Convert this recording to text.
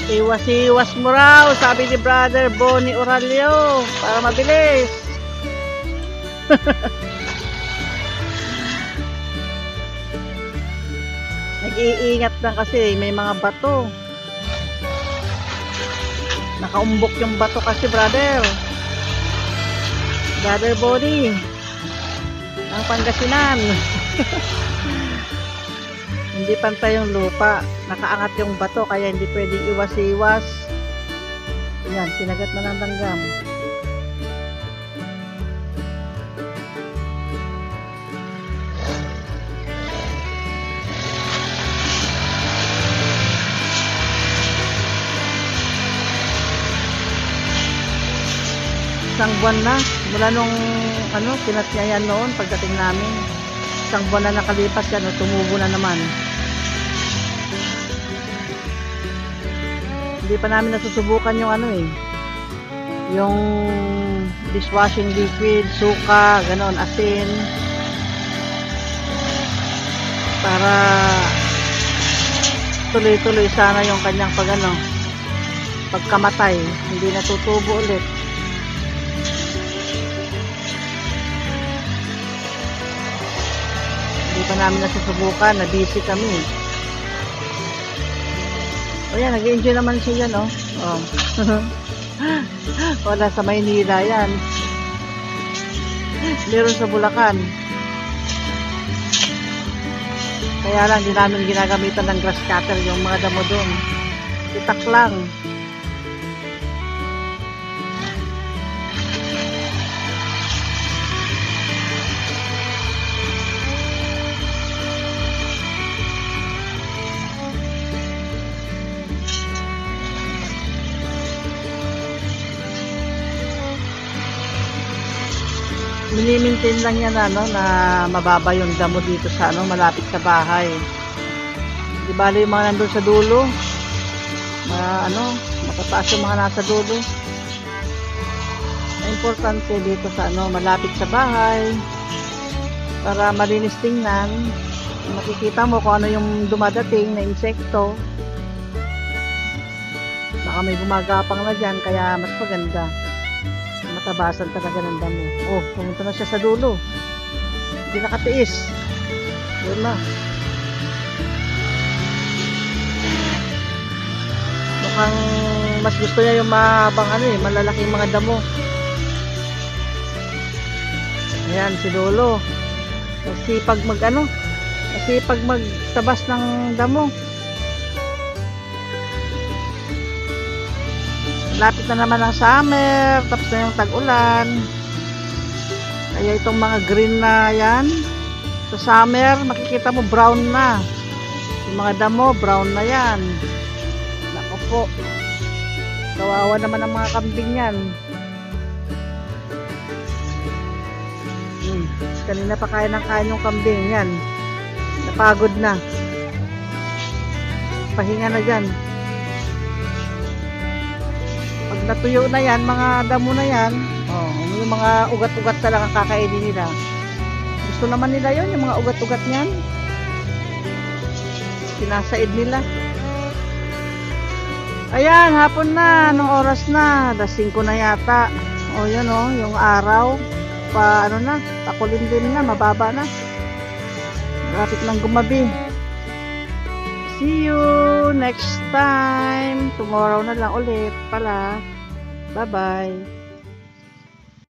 Iwas-iwas mo raw, sabi ni Brother Bonnie Oralio, para mabilis. Nag-iingat lang kasi, may mga bato. Nakaumbok yung bato kasi, Brother Bonnie, ang Pangasinan. Hindi pantay yung lupa, nakaangat yung bato, kaya hindi pwedeng iwas-iwas. Yan, sinagat na ng langgam. Isang buwan na, mula nung pinat niya yan noon, pagdating namin. Isang buwan na nakalipas yan, tumubo na naman. Hindi pa namin nasusubukan yung yung dishwashing liquid, suka, ganon, asin, para tuloy-tuloy sana yung kanyang pagkamatay, hindi natutubo ulit. Hindi pa namin nasusubukan, na busy kami. O yan, nag-enjoy naman siya yan, oh. Wala sa Maynila yan. Meron sa Bulacan. Kaya lang, di namin ginagamitan ng grass cutter yung mga damo doon. Itak lang. Mini-maintain lang yan na mababa yung damo dito sa malapit sa bahay. Di bali yung mga nandun sa dulo, matataas yung mga nasa dulo. Importante dito sa malapit sa bahay, para malinis tingnan. Makikita mo kung ano yung dumadating na insekto. Baka may gumagapang na dyan, kaya mas maganda. Matabasan talaga ng damo. Oh, pumunta na siya sa dulo. Hindi nakatiis. Doon na. Mukhang mas gusto niya yung mabang malalaking mga damo. Ayan, si Lolo. Masipag masipag magtabas ng damo. Lapit na naman ang summer, tapos na yung tag-ulan. Kaya itong mga green na yan, sa summer, makikita mo brown na. Yung mga damo, brown na yan. Nako po. Kawawa naman ang mga kambing yan. Kanina pa kain ng kain yung kambing yan. Napagod na. Pahinga na dyan. Pag natuyo na yan, mga damo na yan, yung mga ugat-ugat talaga ang kakainin nila. Gusto naman nila yon, yung mga ugat-ugat niyan. Sinasaid nila. Ayan, hapon na. Anong oras na? 5 na yata. O yun yung araw. Pakulimlim na, mababa na. Malapit ng gumabi. See you next time. Tomorrow na lang ulit pala. Bye-bye.